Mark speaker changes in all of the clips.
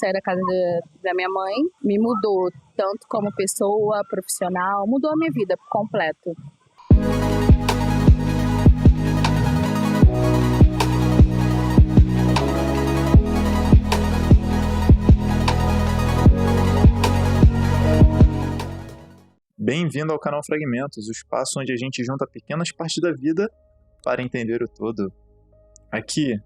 Speaker 1: Saí da casa da minha mãe, me mudou tanto como pessoa, profissional, mudou a minha vida por completo.
Speaker 2: Bem-vindo ao canal Fragmentos, o espaço onde a gente junta pequenas partes da vida para entender o todo. Aqui,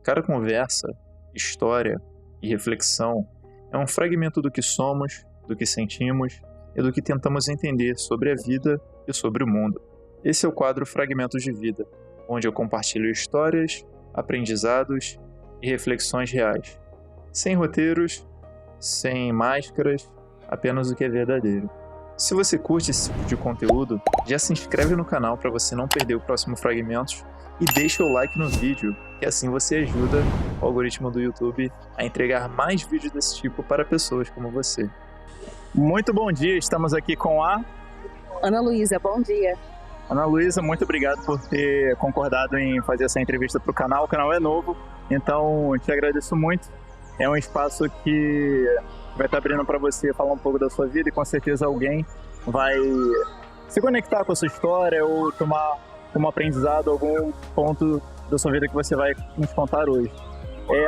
Speaker 2: cada conversa, história e reflexão é um fragmento do que somos, do que sentimos e do que tentamos entender sobre a vida e sobre o mundo. Esse é o quadro Fragmentos de Vida, onde eu compartilho histórias, aprendizados e reflexões reais. Sem roteiros, sem máscaras, apenas o que é verdadeiro. Se você curte esse tipo de conteúdo, já se inscreve no canal para você não perder o próximo Fragmentos e deixa o like no vídeo, que assim você ajuda o algoritmo do YouTube a entregar mais vídeos desse tipo para pessoas como você. Muito bom dia, estamos aqui com a
Speaker 1: Ana Luísa, bom dia.
Speaker 2: Ana Luísa, muito obrigado por ter concordado em fazer essa entrevista para o canal. O canal é novo, então te agradeço muito. É um espaço que vai estar abrindo para você falar um pouco da sua vida e com certeza alguém vai se conectar com a sua história ou tomar como aprendizado algum ponto da sua vida que você vai nos contar hoje.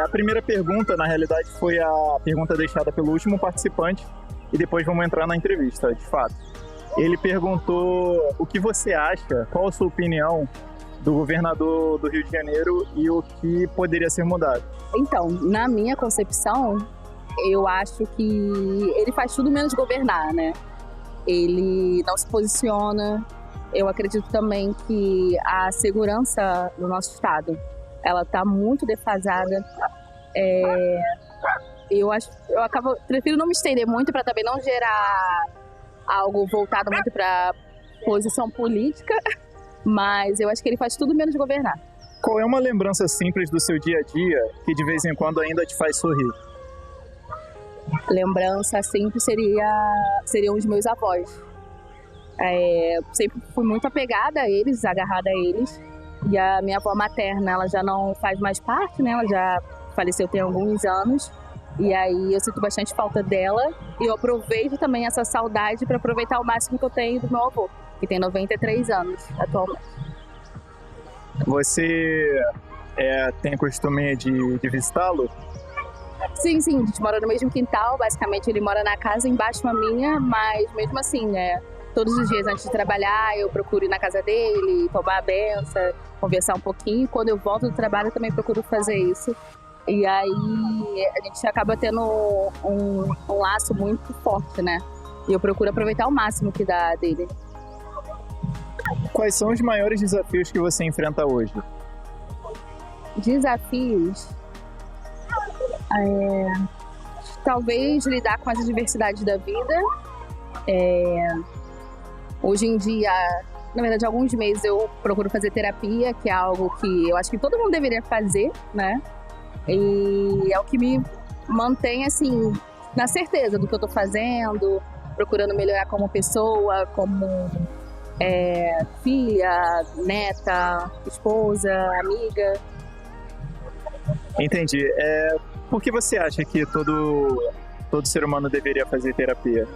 Speaker 2: A primeira pergunta, na realidade, foi a pergunta deixada pelo último participante e depois vamos entrar na entrevista, de fato. Ele perguntou o que você acha, qual a sua opinião do governador do Rio de Janeiro e o que poderia ser mudado.
Speaker 1: Então, na minha concepção, eu acho que ele faz tudo menos governar, né? Ele não se posiciona. Eu acredito também que a segurança do nosso estado, ela está muito defasada. Eu prefiro não me estender muito para também não gerar algo voltado muito para posição política, mas eu acho que ele faz tudo menos governar.
Speaker 2: Qual é uma lembrança simples do seu dia a dia que de vez em quando ainda te faz sorrir?
Speaker 1: Lembrança simples seriam os meus avós. Sempre fui muito apegada a eles, agarrada a eles. E a minha avó materna, ela já não faz mais parte, né? Ela já faleceu tem alguns anos. E aí eu sinto bastante falta dela. E eu aproveito também essa saudade para aproveitar o máximo que eu tenho do meu avô, que tem 93 anos atualmente.
Speaker 2: Você tem costume de visitá-lo?
Speaker 1: Sim, a gente mora no mesmo quintal. Basicamente ele mora na casa embaixo da minha, mas mesmo assim, né? Todos os dias antes de trabalhar, eu procuro ir na casa dele, tomar a benção, conversar um pouquinho. Quando eu volto do trabalho, eu também procuro fazer isso. E aí, a gente acaba tendo um laço muito forte, né? E eu procuro aproveitar o máximo que dá dele.
Speaker 2: Quais são os maiores desafios que você enfrenta hoje?
Speaker 1: Desafios? Talvez lidar com as adversidades da vida. Hoje em dia, na verdade, há alguns meses eu procuro fazer terapia, que é algo que eu acho que todo mundo deveria fazer, né? E é o que me mantém, assim, na certeza do que eu tô fazendo, procurando melhorar como pessoa, como filha, neta, esposa, amiga.
Speaker 2: Entendi. Por que você acha que todo ser humano deveria fazer terapia?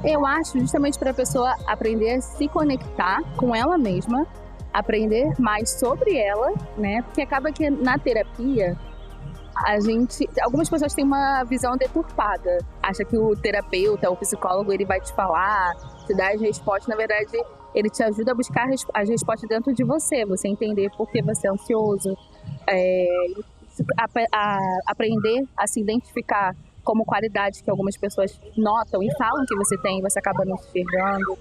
Speaker 1: Eu acho justamente para a pessoa aprender a se conectar com ela mesma, aprender mais sobre ela, né? Porque acaba que na terapia, algumas pessoas têm uma visão deturpada. Acha que o terapeuta, o psicólogo, ele vai te falar, te dar as respostas. Na verdade, ele te ajuda a buscar as respostas dentro de você entender por que você é ansioso, aprender a se identificar como qualidades que algumas pessoas notam e falam que você tem, você acaba não enxergando.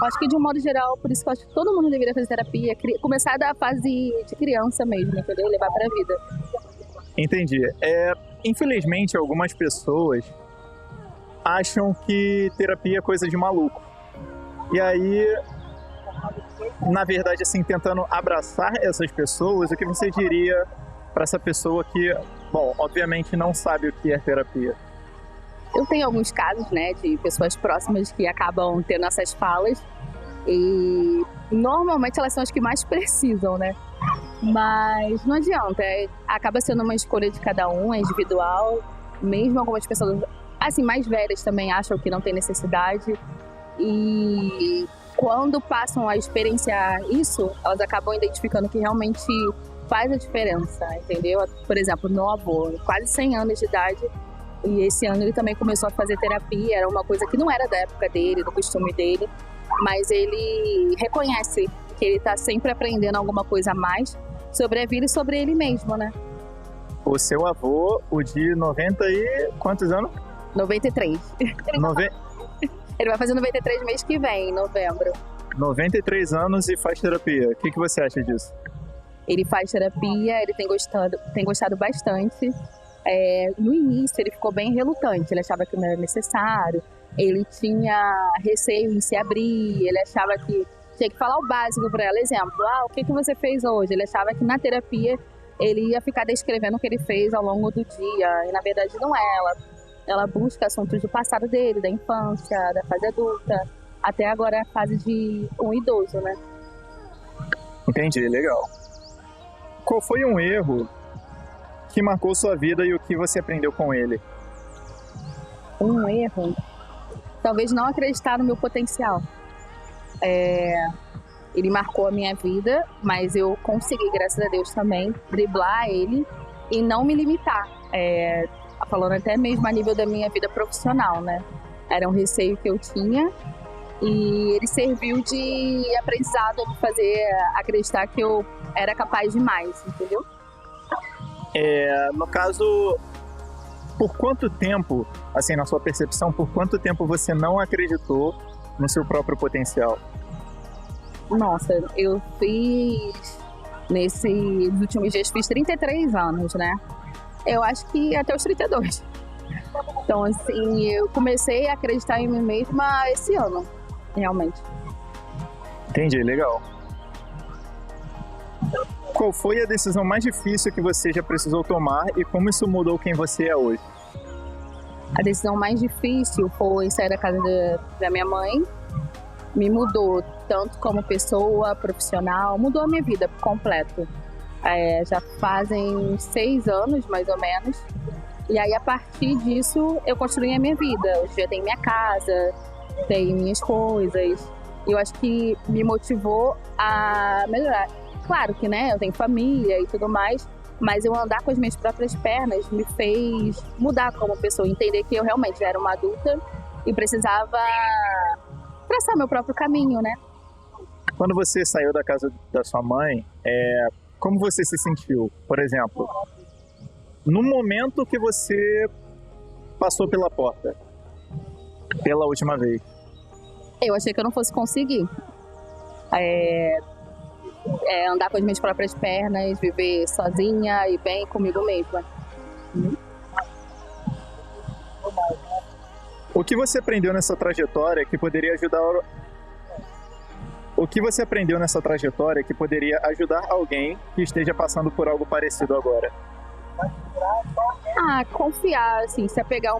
Speaker 1: Acho que de um modo geral, por isso que eu acho que todo mundo deveria fazer terapia, começar da fase de criança mesmo, entendeu? Levar para a vida.
Speaker 2: Entendi. Infelizmente, algumas pessoas acham que terapia é coisa de maluco. E aí, na verdade, assim, tentando abraçar essas pessoas, o que você diria para essa pessoa que, bom, obviamente não sabe o que é terapia?
Speaker 1: Eu tenho alguns casos, né, de pessoas próximas que acabam tendo essas falas e normalmente elas são as que mais precisam, né? Mas não adianta, acaba sendo uma escolha de cada um, é individual. Mesmo algumas pessoas, assim, mais velhas também acham que não tem necessidade. E quando passam a experienciar isso, elas acabam identificando que realmente faz a diferença, entendeu? Por exemplo, meu avô, quase 100 anos de idade, e esse ano ele também começou a fazer terapia. Era uma coisa que não era da época dele, do costume dele, mas ele reconhece que ele está sempre aprendendo alguma coisa a mais sobre a vida e sobre ele mesmo, né?
Speaker 2: O seu avô, o de 90 e quantos anos?
Speaker 1: 93. Ele vai fazer 93 mês que vem, em novembro.
Speaker 2: 93 anos e faz terapia. O que você acha disso?
Speaker 1: Ele faz terapia, ele tem gostado bastante. No início ele ficou bem relutante, ele achava que não era necessário, ele tinha receio em se abrir, ele achava que tinha que falar o básico para ela. Exemplo, o que você fez hoje? Ele achava que na terapia ele ia ficar descrevendo o que ele fez ao longo do dia, e na verdade não é. Ela busca assuntos do passado dele, da infância, da fase adulta, até agora a fase de um idoso, né?
Speaker 2: Entendi, legal. Qual foi um erro que marcou sua vida e o que você aprendeu com ele?
Speaker 1: Um erro? Talvez não acreditar no meu potencial. Ele marcou a minha vida, mas eu consegui, graças a Deus também, driblar ele e não me limitar. Falando até mesmo a nível da minha vida profissional, né? Era um receio que eu tinha e ele serviu de aprendizado a me fazer acreditar que eu era capaz de mais, entendeu?
Speaker 2: No caso, por quanto tempo, assim, na sua percepção, por quanto tempo você não acreditou no seu próprio potencial?
Speaker 1: Nossa, eu fiz, nesses últimos dias, fiz 33 anos, né? Eu acho que até os 32. Então, assim, eu comecei a acreditar em mim mesma esse ano, realmente.
Speaker 2: Entendi, legal. Qual foi a decisão mais difícil que você já precisou tomar e como isso mudou quem você é hoje?
Speaker 1: A decisão mais difícil foi sair da casa da minha mãe. Me mudou tanto como pessoa, profissional, mudou a minha vida por completo. Já fazem 6 anos, mais ou menos. E aí, a partir disso, eu construí a minha vida. Hoje eu tenho minha casa, tenho minhas coisas. E eu acho que me motivou a melhorar. Claro que, né, eu tenho família e tudo mais, mas eu andar com as minhas próprias pernas me fez mudar como pessoa, entender que eu realmente já era uma adulta e precisava traçar meu próprio caminho, né?
Speaker 2: Quando você saiu da casa da sua mãe, como você se sentiu? Por exemplo, no momento que você passou pela porta, pela última vez.
Speaker 1: Eu achei que eu não fosse conseguir. Andar com as minhas próprias pernas, viver sozinha e bem comigo mesma.
Speaker 2: O que você aprendeu nessa trajetória que poderia ajudar... O que você aprendeu nessa trajetória que poderia ajudar alguém que esteja passando por algo parecido agora?
Speaker 1: Confiar, assim, se apegar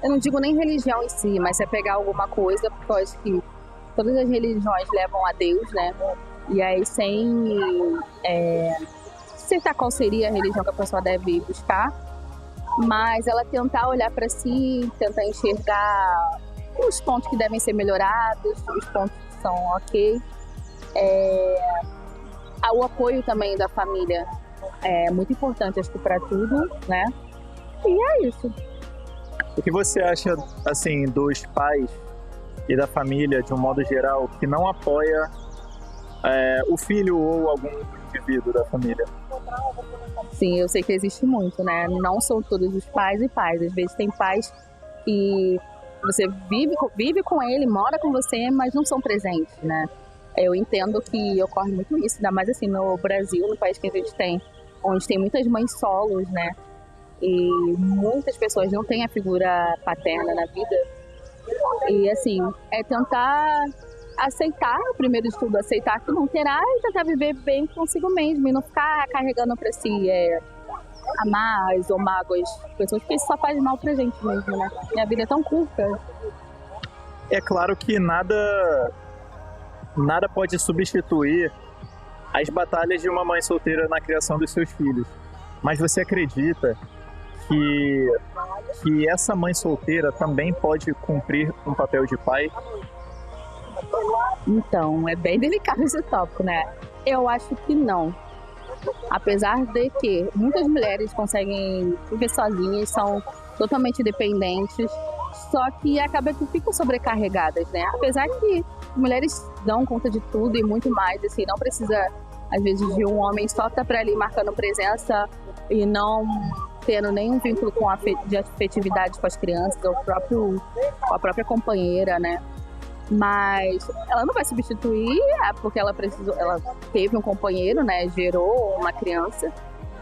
Speaker 1: eu não digo nem religião em si, mas se apegar alguma coisa, porque eu acho que todas as religiões levam a Deus, né? E aí, sem citar qual seria a religião que a pessoa deve buscar, mas ela tentar olhar para si, tentar enxergar os pontos que devem ser melhorados, os pontos que são ok. O apoio também da família é muito importante, acho que para tudo, né? E é isso.
Speaker 2: O que você acha, assim, dos pais e da família, de um modo geral, que não apoia o filho ou algum indivíduo da família?
Speaker 1: Sim, eu sei que existe muito, né? Não são todos os pais e pais. Às vezes tem pais que você vive com ele, mora com você, mas não são presentes, né? Eu entendo que ocorre muito isso, ainda mais assim no Brasil, no país que a gente tem, onde tem muitas mães solos, né? E muitas pessoas não têm a figura paterna na vida. E assim, tentar aceitar, primeiro de tudo, aceitar que não terá e tentar viver bem consigo mesmo e não ficar carregando pra si amarras ou mágoas, pessoas, porque isso só faz mal pra gente mesmo, né? E a vida é tão curta.
Speaker 2: É claro que nada pode substituir as batalhas de uma mãe solteira na criação dos seus filhos. Mas você acredita que que essa mãe solteira também pode cumprir um papel de pai?
Speaker 1: Então, é bem delicado esse tópico, né? Eu acho que não. Apesar de que muitas mulheres conseguem viver sozinhas, são totalmente dependentes, só que acaba que ficam sobrecarregadas, né? Apesar que mulheres dão conta de tudo e muito mais, assim, não precisa, às vezes, de um homem só estar para ali marcando presença e não tendo nenhum vínculo de afetividade com as crianças ou com a própria companheira, né? Mas ela não vai substituir, porque ela teve um companheiro, né? Gerou uma criança.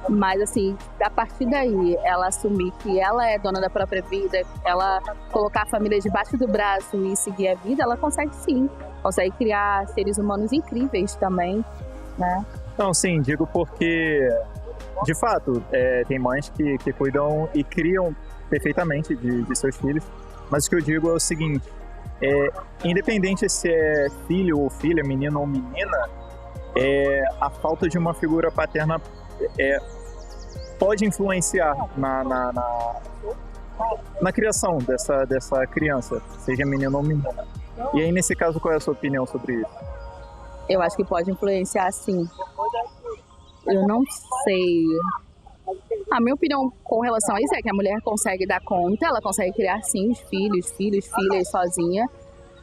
Speaker 1: Mas, assim, a partir daí, ela assumir que ela é dona da própria vida, ela colocar a família debaixo do braço e seguir a vida, ela consegue sim. Consegue criar seres humanos incríveis também, né?
Speaker 2: Não, sim, digo porque, de fato, tem mães que cuidam e criam perfeitamente de seus filhos. Mas o que eu digo é o seguinte, independente se é filho ou filha, menino ou menina, a falta de uma figura paterna pode influenciar na criação dessa criança, seja menino ou menina. E aí, nesse caso, qual é a sua opinião sobre isso?
Speaker 1: Eu acho que pode influenciar, sim. Eu não sei. A minha opinião com relação a isso é que a mulher consegue dar conta, ela consegue criar, sim, os filhos, filhas sozinha.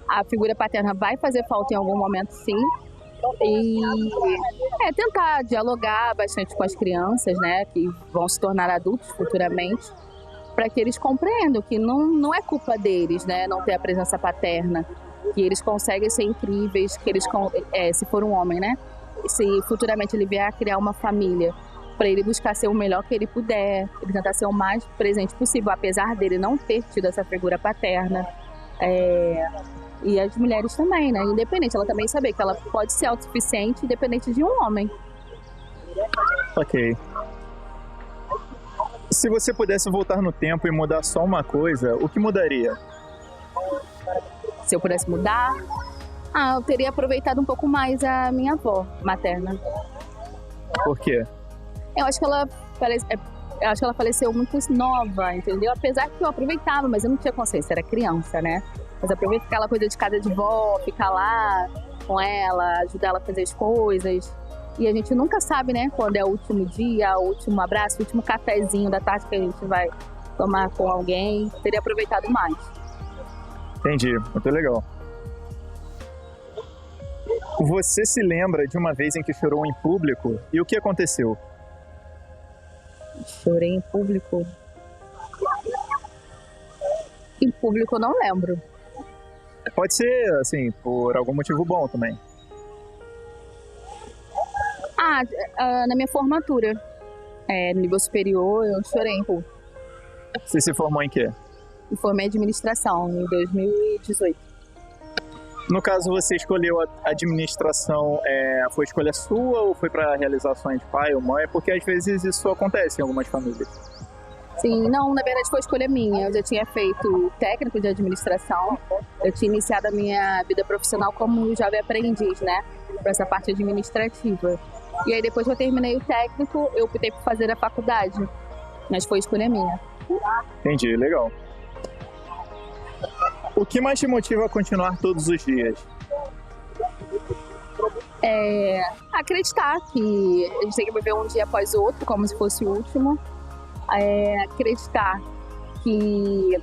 Speaker 1: A figura paterna vai fazer falta em algum momento, sim. E tentar dialogar bastante com as crianças, né, que vão se tornar adultos futuramente, para que eles compreendam que não é culpa deles, né, não ter a presença paterna, que eles conseguem ser incríveis, que eles, se for um homem, né, se futuramente ele vier a criar uma família, para ele buscar ser o melhor que ele puder, ele tentar ser o mais presente possível, apesar dele não ter tido essa figura paterna. E as mulheres também, né? Independente, ela também saber que ela pode ser autossuficiente independente de um homem.
Speaker 2: Ok. Se você pudesse voltar no tempo e mudar só uma coisa, o que mudaria?
Speaker 1: Se eu pudesse mudar, eu teria aproveitado um pouco mais a minha avó materna.
Speaker 2: Por quê?
Speaker 1: Eu acho que ela faleceu muito nova, entendeu? Apesar que eu aproveitava, mas eu não tinha consciência, era criança, né? Mas aproveita aquela coisa de casa de vó, ficar lá com ela, ajudar ela a fazer as coisas. E a gente nunca sabe, né, quando é o último dia, o último abraço, o último cafezinho da tarde que a gente vai tomar com alguém. Teria aproveitado mais.
Speaker 2: Entendi, muito legal. Você se lembra de uma vez em que chorou em público e o que aconteceu?
Speaker 1: Chorei em público? Em público eu não lembro.
Speaker 2: Pode ser, assim, por algum motivo bom também.
Speaker 1: Na minha formatura. No nível superior, eu chorei em público.
Speaker 2: Você se formou em quê?
Speaker 1: Me formei em administração em 2018.
Speaker 2: No caso, você escolheu a administração, foi escolha sua ou foi para realizações de pai ou mãe? Porque às vezes isso acontece em algumas famílias.
Speaker 1: Sim, não, na verdade foi escolha minha. Eu já tinha feito técnico de administração. Eu tinha iniciado a minha vida profissional como jovem aprendiz, né? Para essa parte administrativa. E aí depois que eu terminei o técnico, eu optei por fazer a faculdade. Mas foi escolha minha.
Speaker 2: Entendi, legal. O que mais te motiva a continuar todos os dias?
Speaker 1: Acreditar que a gente tem que viver um dia após o outro, como se fosse o último. Acreditar que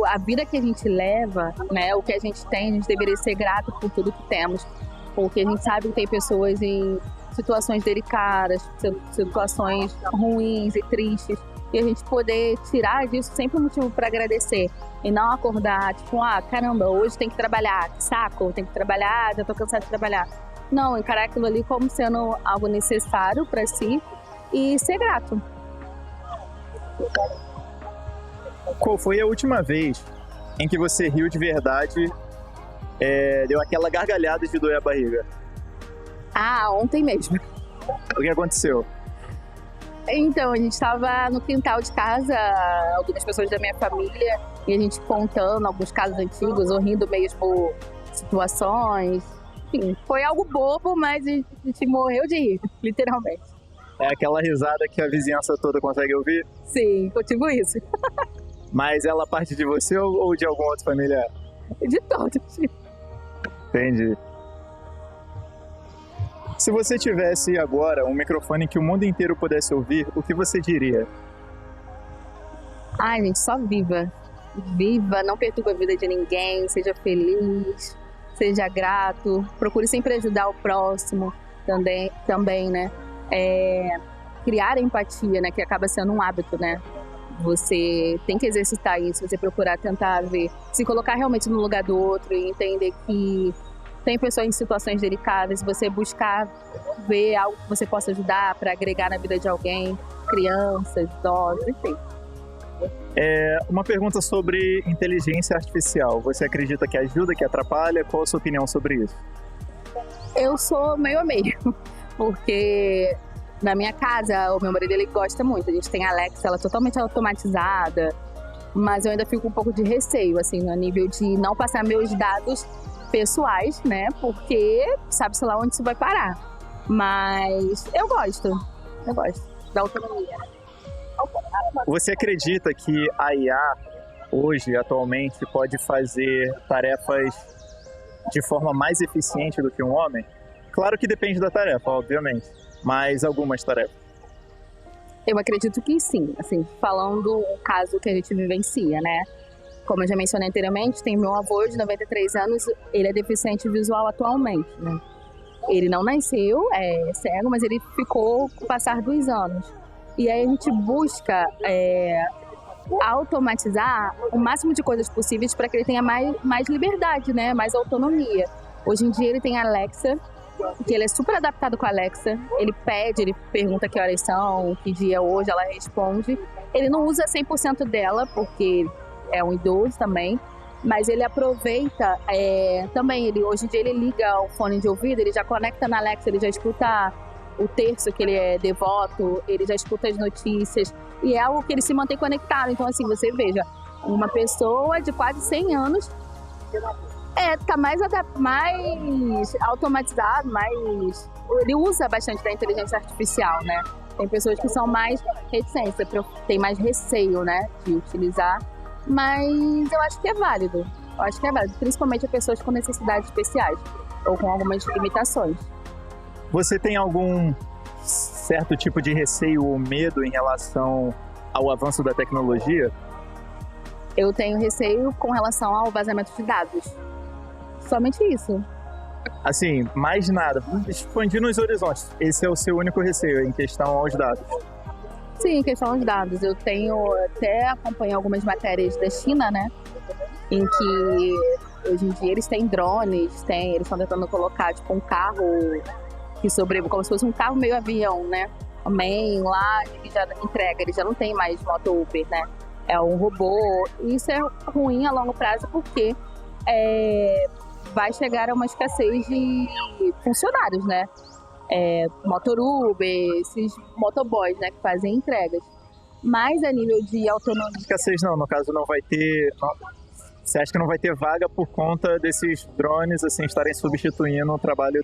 Speaker 1: a vida que a gente leva, né, o que a gente tem, a gente deveria ser grato por tudo que temos, porque a gente sabe que tem pessoas em situações delicadas, situações ruins e tristes, e a gente poder tirar disso sempre um motivo para agradecer e não acordar tipo, caramba, hoje tem que trabalhar, que saco, tem que trabalhar, já tô cansado de trabalhar. Não, encarar aquilo ali como sendo algo necessário para si e ser grato.
Speaker 2: Qual foi a última vez em que você riu de verdade, deu aquela gargalhada de doer a barriga?
Speaker 1: Ontem mesmo.
Speaker 2: O que aconteceu?
Speaker 1: Então, a gente estava no quintal de casa, algumas pessoas da minha família, e a gente contando alguns casos antigos, ou rindo mesmo situações. Enfim, foi algo bobo, mas a gente morreu de rir, literalmente.
Speaker 2: É aquela risada que a vizinhança toda consegue ouvir?
Speaker 1: Sim, eu tive isso.
Speaker 2: Mas ela parte de você ou de algum outro familiar?
Speaker 1: De todos.
Speaker 2: Entendi. Se você tivesse agora um microfone que o mundo inteiro pudesse ouvir, o que você diria?
Speaker 1: Ai, gente, só viva. Viva, não perturba a vida de ninguém, seja feliz, seja grato, procure sempre ajudar o próximo também, né? Criar empatia, né? Que acaba sendo um hábito, né? Você tem que exercitar isso, você procurar tentar ver, se colocar realmente no lugar do outro e entender que tem pessoas em situações delicadas, você buscar ver algo que você possa ajudar para agregar na vida de alguém, crianças, idosos, enfim.
Speaker 2: Uma pergunta sobre inteligência artificial. Você acredita que ajuda, que atrapalha? Qual a sua opinião sobre isso?
Speaker 1: Eu sou meio a meio, porque na minha casa o meu marido ele gosta muito. A gente tem a Alexa, ela é totalmente automatizada, mas eu ainda fico com um pouco de receio, assim, no nível de não passar meus dados pessoais, né? Porque sabe-se lá onde isso vai parar. Mas eu gosto da autonomia.
Speaker 2: Você acredita que a IA, hoje, atualmente, pode fazer tarefas de forma mais eficiente do que um homem? Claro que depende da tarefa, obviamente, mas algumas tarefas.
Speaker 1: Eu acredito que sim, assim, falando o caso que a gente vivencia, né? Como eu já mencionei anteriormente, tem meu avô de 93 anos, ele é deficiente visual atualmente, né? Ele não nasceu cego, mas ele ficou com o passar dos anos. E aí a gente busca automatizar o máximo de coisas possíveis para que ele tenha mais liberdade, né? Mais autonomia. Hoje em dia ele tem a Alexa, que ele é super adaptado com a Alexa. Ele pede, ele pergunta que horas são, que dia é hoje, ela responde. Ele não usa 100% dela, porque é um idoso também. Mas ele aproveita também. Hoje em dia ele liga o fone de ouvido, ele já conecta na Alexa, ele já escuta o terço que ele é devoto, ele já escuta as notícias, e é algo que ele se mantém conectado. Então, assim, você veja, uma pessoa de quase 100 anos tá mais automatizado, ele usa bastante da inteligência artificial, né? Tem pessoas que são mais reticentes, tem mais receio, né, de utilizar, mas eu acho que é válido. Principalmente pessoas com necessidades especiais ou com algumas limitações.
Speaker 2: Você tem algum certo tipo de receio ou medo em relação ao avanço da tecnologia?
Speaker 1: Eu tenho receio com relação ao vazamento de dados. Somente isso.
Speaker 2: Assim, mais nada. Expandindo os horizontes. Esse é o seu único receio em questão aos dados?
Speaker 1: Sim, em questão aos dados. Eu até acompanhei algumas matérias da China, né? Em que hoje em dia eles têm drones, eles estão tentando colocar tipo um carro que sobrevoa, como se fosse um carro meio avião, né? Também lá ele já entrega, ele já não tem mais moto Uber, né? É um robô. E isso é ruim a longo prazo porque vai chegar a uma escassez de funcionários, né? Motor Uber, esses motoboys, né? Que fazem entregas. Mas a nível de autonomia...
Speaker 2: Escassez não, no caso não vai ter... Você acha que não vai ter vaga por conta desses drones assim estarem substituindo o trabalho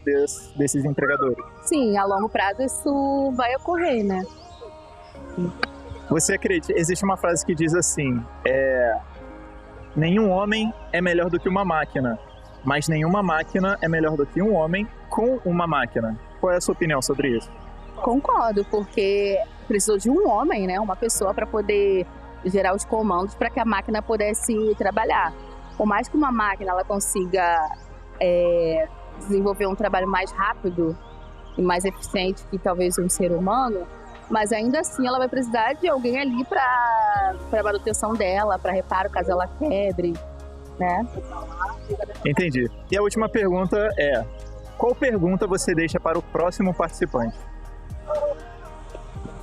Speaker 2: desses entregadores?
Speaker 1: Sim, a longo prazo isso vai ocorrer, né?
Speaker 2: Você acredita? Existe uma frase que diz assim: nenhum homem é melhor do que uma máquina, mas nenhuma máquina é melhor do que um homem com uma máquina. Qual é a sua opinião sobre isso?
Speaker 1: Concordo, porque precisou de um homem, né? Uma pessoa para poder gerar os comandos para que a máquina pudesse trabalhar. Por mais que uma máquina ela consiga desenvolver um trabalho mais rápido e mais eficiente que talvez um ser humano, mas ainda assim ela vai precisar de alguém ali para manutenção dela, para reparo caso ela quebre, né?
Speaker 2: Entendi. E a última pergunta é: qual pergunta você deixa para o próximo participante?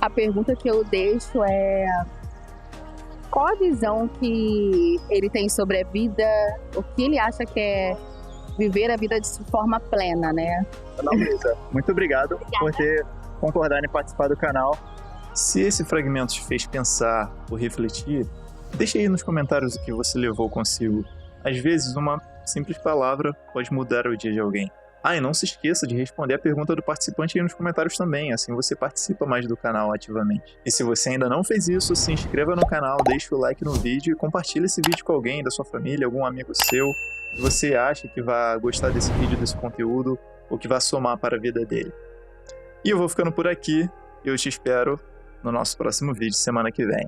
Speaker 1: A pergunta que eu deixo é: qual a visão que ele tem sobre a vida, o que ele acha que é viver a vida de forma plena, né?
Speaker 2: Muito obrigado por ter concordado em participar do canal. Se esse fragmento te fez pensar ou refletir, deixe aí nos comentários o que você levou consigo. Às vezes, uma simples palavra pode mudar o dia de alguém. Ah, e não se esqueça de responder a pergunta do participante aí nos comentários também, assim você participa mais do canal ativamente. E se você ainda não fez isso, se inscreva no canal, deixe o like no vídeo e compartilhe esse vídeo com alguém da sua família, algum amigo seu, que você acha que vai gostar desse vídeo, desse conteúdo, ou que vai somar para a vida dele. E eu vou ficando por aqui, e eu te espero no nosso próximo vídeo semana que vem.